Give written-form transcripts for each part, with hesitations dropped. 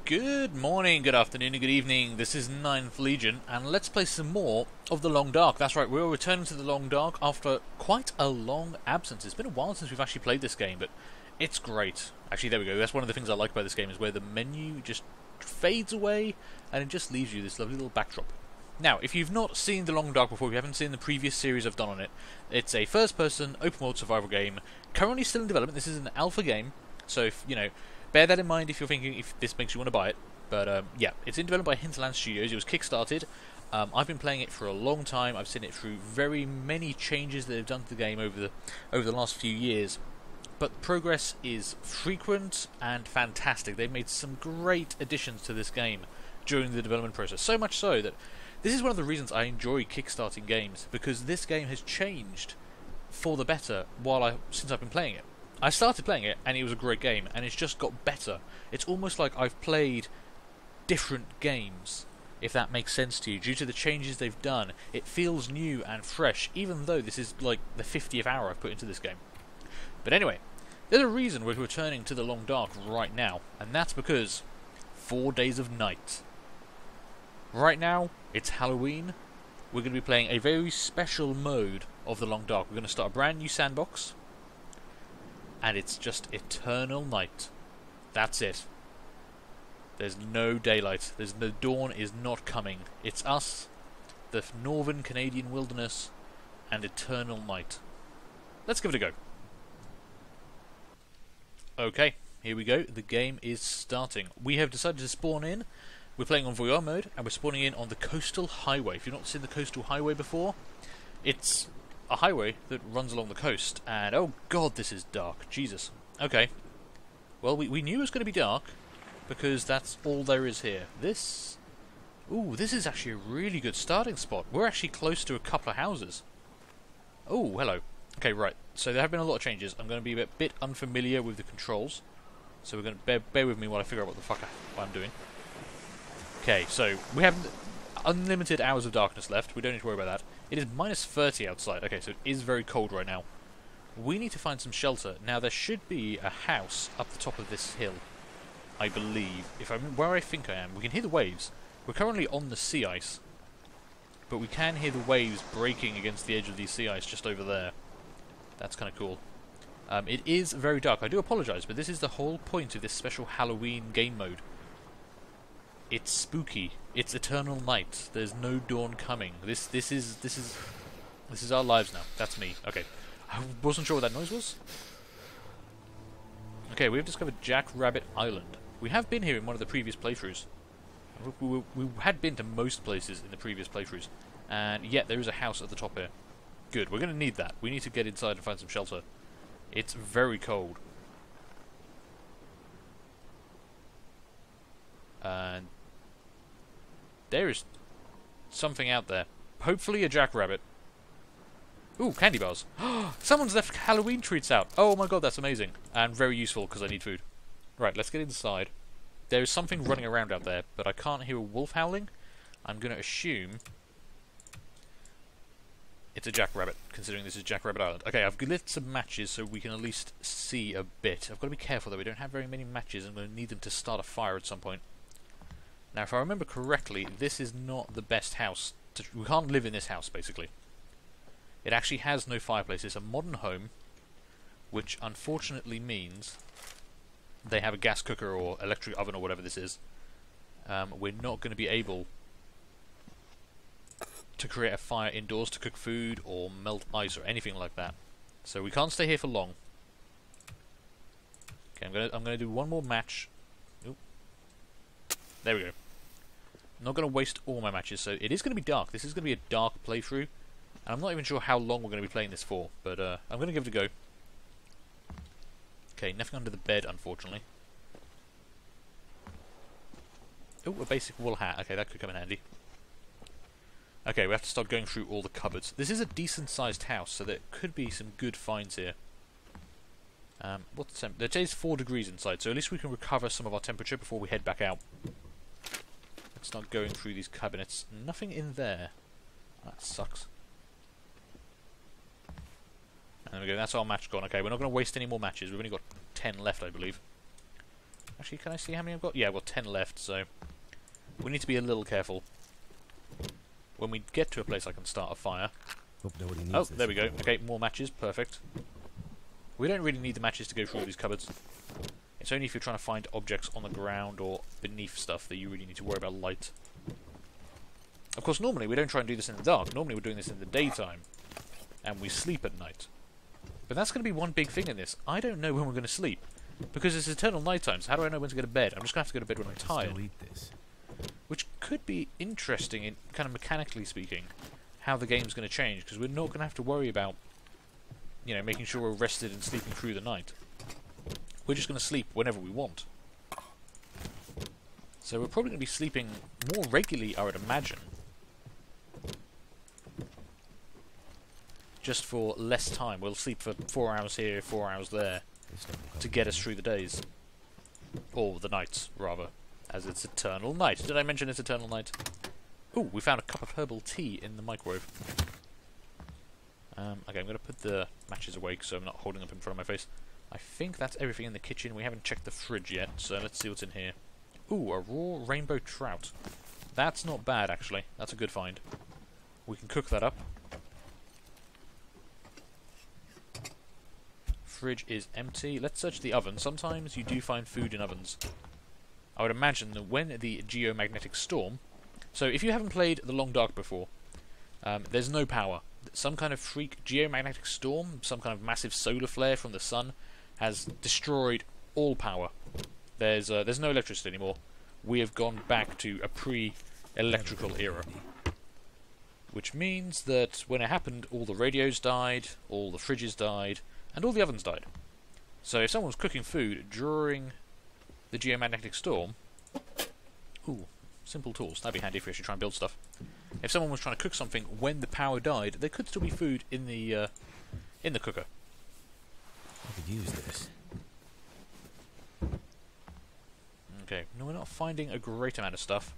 Good morning, good afternoon, and good evening. This is Ninth Legion, and let's play some more of The Long Dark. That's right, we're returning to The Long Dark after quite a long absence. It's been a while since we've actually played this game, but it's great. Actually, there we go. That's one of the things I like about this game, is where the menu just fades away, and it just leaves you this lovely little backdrop. Now, if you've not seen The Long Dark before, if you haven't seen the previous series I've done on it, it's a first-person, open-world survival game, currently still in development. This is an alpha game, so, bear that in mind if you're thinking if this makes you want to buy it. But yeah, it's in development by Hinterland Studios. It was kickstarted. I've been playing it for a long time. I've seen it through very many changes that they've done to the game over the last few years. But progress is frequent and fantastic. They've made some great additions to this game during the development process. So much so that this is one of the reasons I enjoy kickstarting games, because this game has changed for the better since I've been playing it. I started playing it, and it was a great game, and it's just got better. It's almost like I've played different games, if that makes sense to you. Due to the changes they've done, it feels new and fresh, even though this is like the 50th hour I've put into this game. But anyway, there's a reason we're returning to The Long Dark right now, and that's because 4 days of night. Right now, it's Halloween. We're going to be playing a very special mode of The Long Dark. We're going to start a brand new sandbox, and it's just eternal night. That's it. There's no daylight. The dawn is not coming. It's us, the northern Canadian wilderness, and eternal night. Let's give it a go. Okay, here we go. The game is starting. We have decided to spawn in. We're playing on Voyeur mode, and we're spawning in on the Coastal Highway. If you've not seen the Coastal Highway before, it's a highway that runs along the coast, and oh god, this is dark. Jesus. Okay. Well, we knew it was going to be dark, because that's all there is here. This is actually a really good starting spot. We're actually close to a couple of houses. Oh, hello. Okay, right. So there have been a lot of changes. I'm going to be a bit unfamiliar with the controls, so we're going to bear with me while I figure out what the fuck I'm doing. Okay, so we have unlimited hours of darkness left. We don't need to worry about that. It is minus 30 outside. Okay, so it is very cold right now. We need to find some shelter. Now, there should be a house up the top of this hill, I believe. If I'm where I think I am. We can hear the waves. We're currently on the sea ice, but we can hear the waves breaking against the edge of the sea ice just over there. That's kind of cool. It is very dark. I do apologise, but this is the whole point of this special Halloween game mode. It's spooky. It's eternal night. There's no dawn coming. This is our lives now. That's me. Okay. I wasn't sure what that noise was. Okay, we've discovered Jackrabbit Island. We have been here in one of the previous playthroughs. We had been to most places in the previous playthroughs, and yet there is a house at the top here. Good. We're going to need that. We need to get inside and find some shelter. It's very cold. And there is something out there. Hopefully a jackrabbit. Ooh, candy bars. Someone's left Halloween treats out. Oh my god, that's amazing. And very useful because I need food. Right, let's get inside. There is something running around out there, but I can't hear a wolf howling. I'm going to assume it's a jackrabbit, considering this is Jackrabbit Island. Okay, I've lit some matches so we can at least see a bit. I've got to be careful though, we don't have very many matches. I'm going to need them to start a fire at some point. Now, if I remember correctly, this is not the best house. We can't live in this house, basically. It actually has no fireplace. It's a modern home, which unfortunately means they have a gas cooker or electric oven or whatever this is. We're not going to be able to create a fire indoors to cook food or melt ice or anything like that. So we can't stay here for long. Okay, I'm gonna do one more match. Oop. There we go. I'm not going to waste all my matches, so it is going to be dark. This is going to be a dark playthrough. And I'm not even sure how long we're going to be playing this for, but I'm going to give it a go. Okay, nothing under the bed, unfortunately. Oh, a basic wool hat. Okay, that could come in handy. Okay, we have to start going through all the cupboards. This is a decent-sized house, so there could be some good finds here. What's the temp? It is 4 degrees inside, so at least we can recover some of our temperature before we head back out. Let's start going through these cabinets. Nothing in there. That sucks. And there we go, that's our match gone. Okay, we're not going to waste any more matches. We've only got 10 left, I believe. Actually, can I see how many I've got? Yeah, I've got 10 left, so we need to be a little careful. When we get to a place I can start a fire. Hope nobody needs Oh, this there we go. anymore. Okay, more matches. Perfect. We don't really need the matches to go through all these cupboards. It's only if you're trying to find objects on the ground or beneath stuff that you really need to worry about light. Of course, normally we don't try and do this in the dark. Normally we're doing this in the daytime. And we sleep at night. But that's going to be one big thing in this. I don't know when we're going to sleep. Because it's eternal night time, so how do I know when to go to bed? I'm just going to have to go to bed when I'm tired. Still eat this. Which could be interesting, in kind of mechanically speaking, how the game's going to change. Because we're not going to have to worry about, you know, making sure we're rested and sleeping through the night. We're just going to sleep whenever we want. So we're probably going to be sleeping more regularly, I would imagine. Just for less time. We'll sleep for 4 hours here, 4 hours there, to get us through the days. Or the nights, rather. As it's eternal night. Did I mention it's eternal night? Ooh, we found a cup of herbal tea in the microwave. Okay, I'm going to put the matches away so I'm not holding them up in front of my face. I think that's everything in the kitchen. We haven't checked the fridge yet, so let's see what's in here. Ooh, a raw rainbow trout. That's not bad, actually. That's a good find. We can cook that up. Fridge is empty. Let's search the oven. Sometimes you do find food in ovens. I would imagine that when the geomagnetic storm... So, if you haven't played The Long Dark before, there's no power. Some kind of freak geomagnetic storm, some kind of massive solar flare from the sun, has destroyed all power. There's no electricity anymore. We have gone back to a pre-electrical era. Which means that when it happened, all the radios died, all the fridges died, and all the ovens died. So if someone was cooking food during the geomagnetic storm... Ooh, simple tools. That'd be handy if we actually try and build stuff. If someone was trying to cook something when the power died, there could still be food in the cooker. I could use this. Okay, no, we're not finding a great amount of stuff.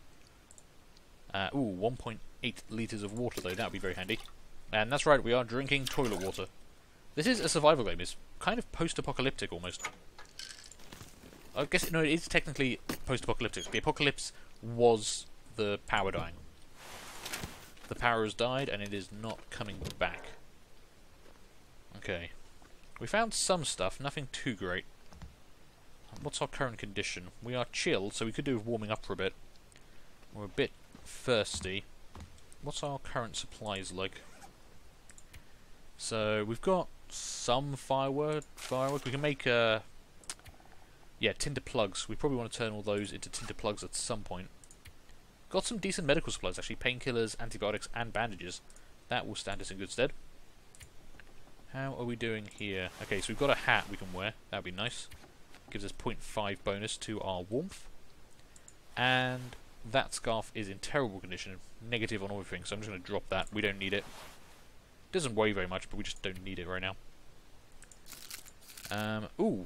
Ooh, 1.8 litres of water though, that would be very handy. And that's right, we are drinking toilet water. This is a survival game, it's kind of post-apocalyptic almost. I guess, no, it is technically post-apocalyptic. The apocalypse was the power dying. The power has died and it is not coming back. Okay. We found some stuff, nothing too great. What's our current condition? We are chilled, so we could do with warming up for a bit. We're a bit thirsty. What's our current supplies like? So, we've got some firewood. We can make, yeah, tinder plugs. We probably want to turn all those into tinder plugs at some point. Got some decent medical supplies, actually. Painkillers, antibiotics, and bandages. That will stand us in good stead. How are we doing here? Okay, so we've got a hat we can wear. That would be nice. Gives us 0.5 bonus to our warmth. And that scarf is in terrible condition. Negative on everything, so I'm just going to drop that. We don't need it. Doesn't weigh very much, but we just don't need it right now. Ooh,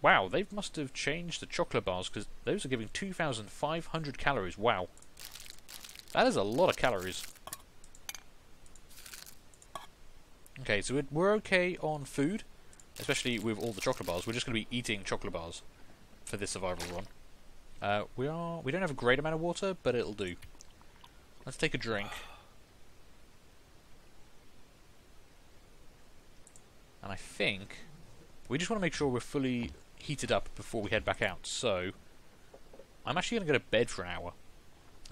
wow, they must have changed the chocolate bars, because those are giving 2,500 calories. Wow. That is a lot of calories. Okay, so we're okay on food, especially with all the chocolate bars. We're just going to be eating chocolate bars for this survival run. We don't have a great amount of water, but it'll do. Let's take a drink. And I think we just want to make sure we're fully heated up before we head back out. So I'm actually going to go to bed for an hour.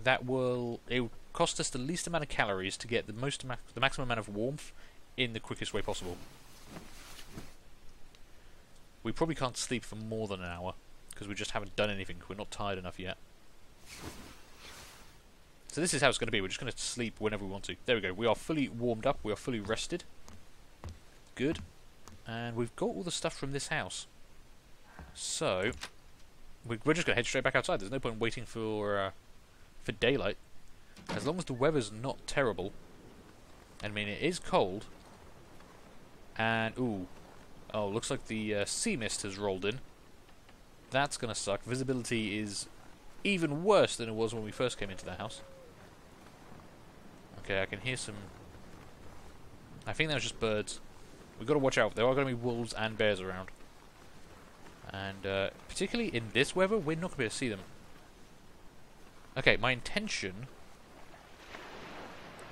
It will cost us the least amount of calories to get the maximum amount of warmth in the quickest way possible. We probably can't sleep for more than an hour because we just haven't done anything. We're not tired enough yet. So this is how it's going to be. We're just going to sleep whenever we want to. There we go. We are fully warmed up. We are fully rested. Good. And we've got all the stuff from this house. So we're just going to head straight back outside. There's no point waiting for daylight. As long as the weather's not terrible. I mean, it is cold. And, ooh. Oh, looks like the sea mist has rolled in. That's going to suck. Visibility is even worse than it was when we first came into the house. Okay, I can hear some... I think that was just birds. We've got to watch out. There are going to be wolves and bears around. And particularly in this weather, we're not going to be able to see them. Okay, my intention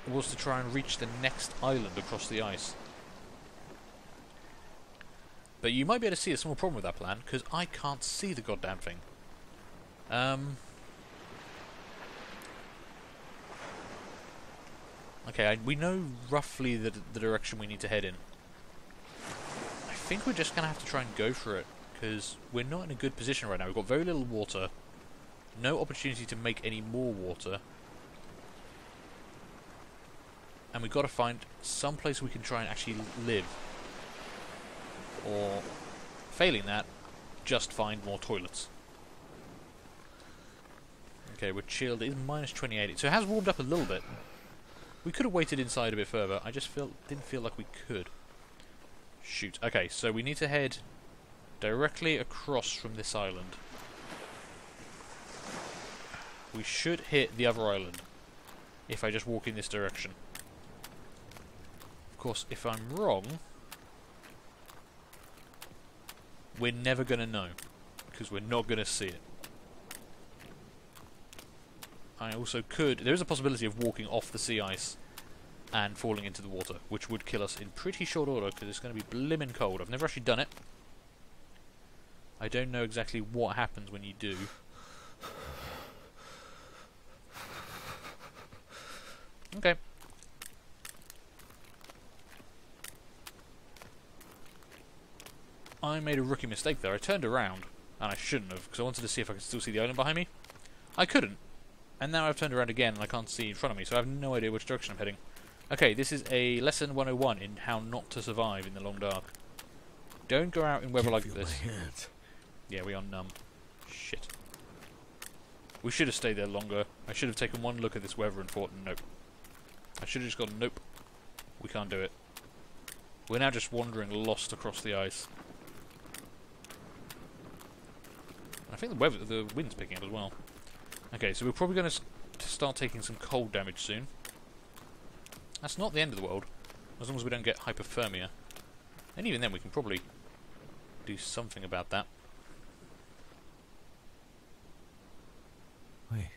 was to try and reach the next island across the ice. But you might be able to see a small problem with that plan, because I can't see the goddamn thing. Okay, we know roughly the direction we need to head in. I think we're just going to have to try and go for it, because we're not in a good position right now. We've got very little water, no opportunity to make any more water, and we've got to find some place we can try and actually live. Or, failing that, just find more toilets. Okay, we're chilled. It is minus 28, so it has warmed up a little bit. We could have waited inside a bit further. I just didn't feel like we could. Shoot. Okay, so we need to head directly across from this island. We should hit the other island if I just walk in this direction. Of course, if I'm wrong, we're never going to know, because we're not going to see it. I also could... There is a possibility of walking off the sea ice and falling into the water, which would kill us in pretty short order, because it's going to be blimmin' cold. I've never actually done it. I don't know exactly what happens when you do. Okay. I made a rookie mistake there. I turned around, and I shouldn't have, because I wanted to see if I could still see the island behind me. I couldn't. And now I've turned around again, and I can't see in front of me, so I have no idea which direction I'm heading. Okay, this is a lesson 101 in how not to survive in the long dark. Don't go out in weather like this. Yeah, we are numb. Shit. We should have stayed there longer. I should have taken one look at this weather and thought, nope. I should have just gone, nope. We can't do it. We're now just wandering lost across the ice. I think the wind's picking up as well. Okay, so we're probably going to start taking some cold damage soon. That's not the end of the world, as long as we don't get hypothermia. And even then, we can probably do something about that. Wait.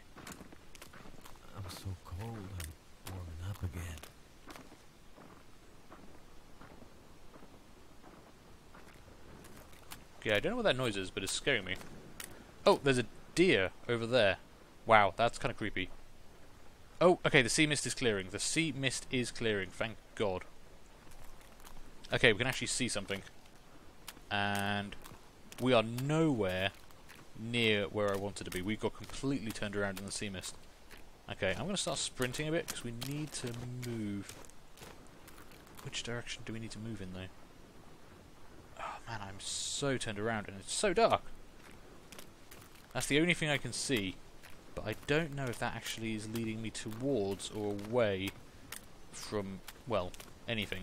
I'm so cold, I'm warming up again. Yeah, I don't know what that noise is, but it's scaring me. Oh, there's a deer over there. Wow, that's kind of creepy. Oh, okay, the sea mist is clearing. The sea mist is clearing, thank God. Okay, we can actually see something. And we are nowhere near where I wanted to be. We got completely turned around in the sea mist. Okay, I'm going to start sprinting a bit, because we need to move. Which direction do we need to move in, though? Oh, man, I'm so turned around, and it's so dark. That's the only thing I can see. But I don't know if that actually is leading me towards or away from, well, anything.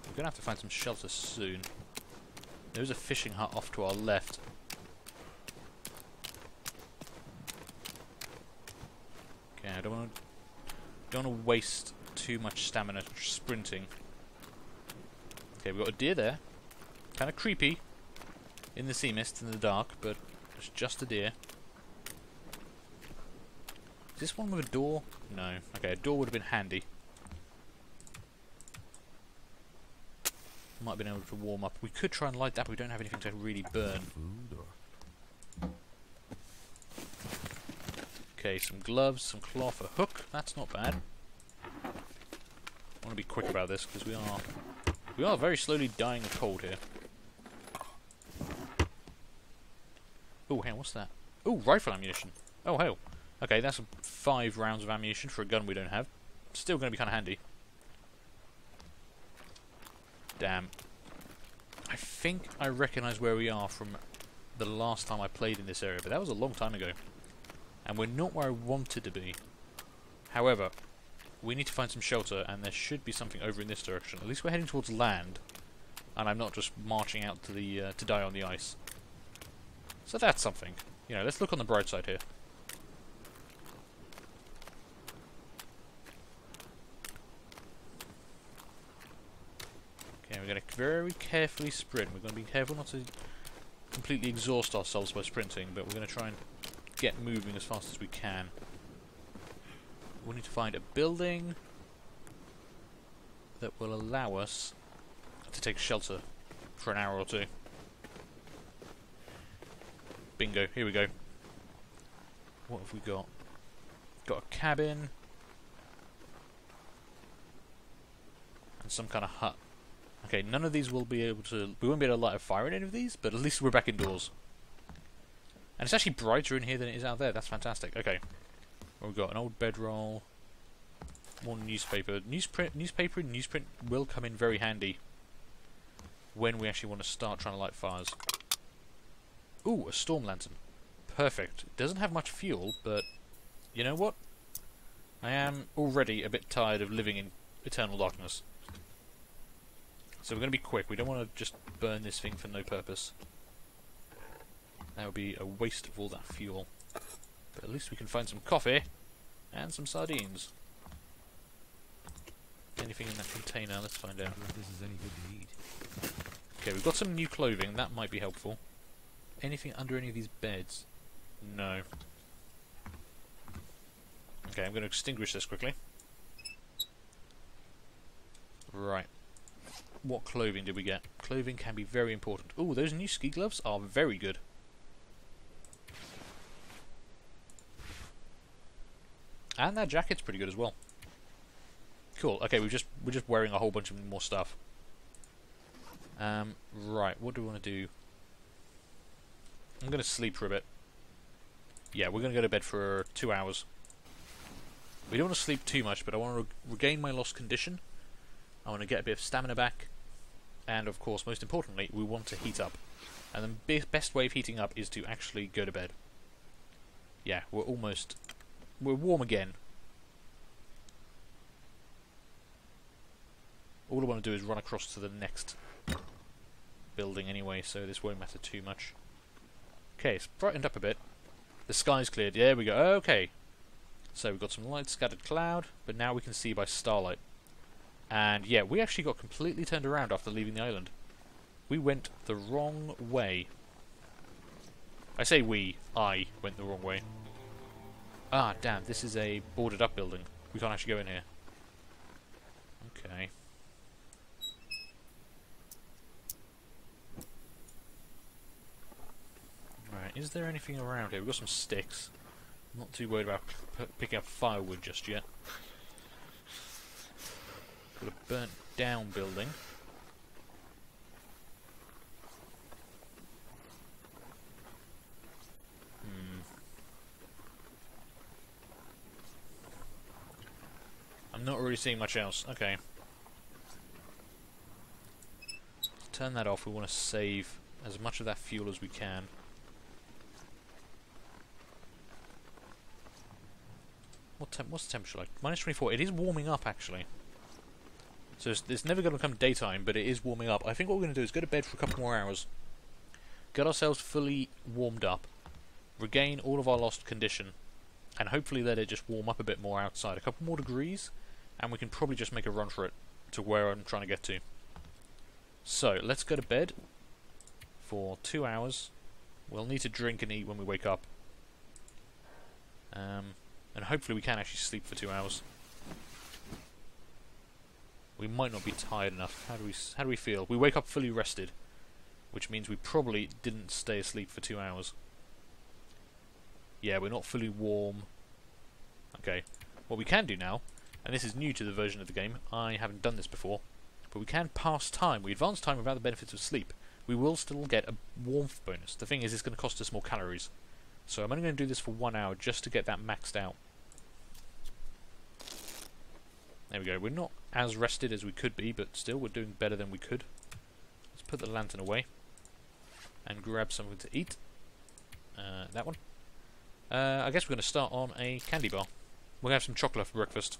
We're going to have to find some shelter soon. There's a fishing hut off to our left. Okay, I don't want to waste too much stamina sprinting. Okay, we've got a deer there. Kind of creepy in the sea mist in the dark, but it's just a deer. Is this one with a door? No. Okay, a door would have been handy. Might have been able to warm up. We could try and light that, but we don't have anything to really burn. Food or... Okay, some gloves, some cloth, a hook. That's not bad. I want to be quick about this, because we are very slowly dying of cold here. Oh, hang on, what's that? Oh, rifle ammunition. Oh, hell. Okay, that's 5 rounds of ammunition for a gun we don't have. Still going to be kind of handy. Damn. I think I recognise where we are from the last time I played in this area, but that was a long time ago. And we're not where I wanted to be. However, we need to find some shelter, and there should be something over in this direction. At least we're heading towards land, and I'm not just marching out to the to die on the ice. So that's something. You know, let's look on the bright side here. Okay, we're going to very carefully sprint. We're going to be careful not to completely exhaust ourselves by sprinting, but we're going to try and get moving as fast as we can. We need to find a building that will allow us to take shelter for an hour or two. Bingo, here we go. What have we got? Got a cabin. And some kind of hut. Okay, none of these will be able to... We won't be able to light a fire in any of these, but at least we're back indoors. And it's actually brighter in here than it is out there. That's fantastic. Okay. Well, we've got an old bedroll. More newspaper. Newspaper and newsprint will come in very handy when we actually want to start trying to light fires. Ooh, a storm lantern. Perfect. It doesn't have much fuel, but you know what? I am already a bit tired of living in eternal darkness. So we're going to be quick. We don't want to just burn this thing for no purpose. That would be a waste of all that fuel. But at least we can find some coffee and some sardines. Anything in that container? Let's find out. If this is any good to eat. Okay, we've got some new clothing. That might be helpful. Anything under any of these beds? No. Okay, I'm going to extinguish this quickly. Right. What clothing did we get? Clothing can be very important. Ooh, those new ski gloves are very good. And that jacket's pretty good as well. Cool. Okay, we're just wearing a whole bunch of more stuff. Right. What do we want to do? I'm going to sleep for a bit. Yeah, we're going to go to bed for 2 hours. We don't want to sleep too much, but I want to regain my lost condition. I want to get a bit of stamina back. And, of course, most importantly, we want to heat up. And the best way of heating up is to actually go to bed. Yeah, we're warm again. All I want to do is run across to the next building anyway, so this won't matter too much. Okay, it's brightened up a bit. The sky's cleared. There we go. Okay. So we've got some light scattered cloud, but now we can see by starlight. And yeah, we actually got completely turned around after leaving the island. We went the wrong way. I say we. I went the wrong way. Ah, damn. This is a boarded up building. We can't actually go in here. Okay. Right, is there anything around here? We've got some sticks. I'm not too worried about picking up firewood just yet. Got a burnt down building. I'm not really seeing much else. Okay. Turn that off. We want to save as much of that fuel as we can. What's the temperature like? -24. It is warming up, actually. So it's never going to come daytime, but it is warming up. I think what we're going to do is go to bed for a couple more hours, get ourselves fully warmed up, regain all of our lost condition, and hopefully let it just warm up a bit more outside. A couple more degrees, and we can probably just make a run for it to where I'm trying to get to. So, let's go to bed for 2 hours. We'll need to drink and eat when we wake up. And hopefully we can actually sleep for 2 hours. We might not be tired enough. How do we feel? We wake up fully rested, which means we probably didn't stay asleep for 2 hours. Yeah, we're not fully warm. Okay. What we can do now, and this is new to the version of the game, I haven't done this before, but we can pass time. We advance time without the benefits of sleep. We will still get a warmth bonus. The thing is, it's going to cost us more calories. So I'm only going to do this for 1 hour just to get that maxed out. There we go. We're not as rested as we could be, but still we're doing better than we could. Let's put the lantern away and grab something to eat. That one. I guess we're going to start on a candy bar. We're going to have some chocolate for breakfast.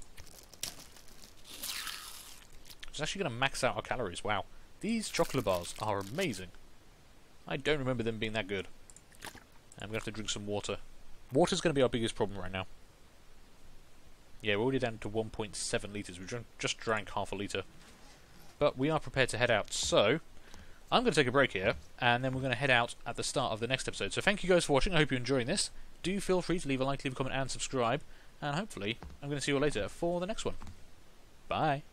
It's actually going to max out our calories. Wow. These chocolate bars are amazing. I don't remember them being that good. I'm going to have to drink some water. Water's going to be our biggest problem right now. Yeah, we're already down to 1.7 litres. We just drank half a litre. but we are prepared to head out. So I'm going to take a break here, and then we're going to head out at the start of the next episode. So thank you guys for watching. I hope you're enjoying this. Do feel free to leave a like, leave a comment, and subscribe. And hopefully, I'm going to see you all later for the next one. Bye.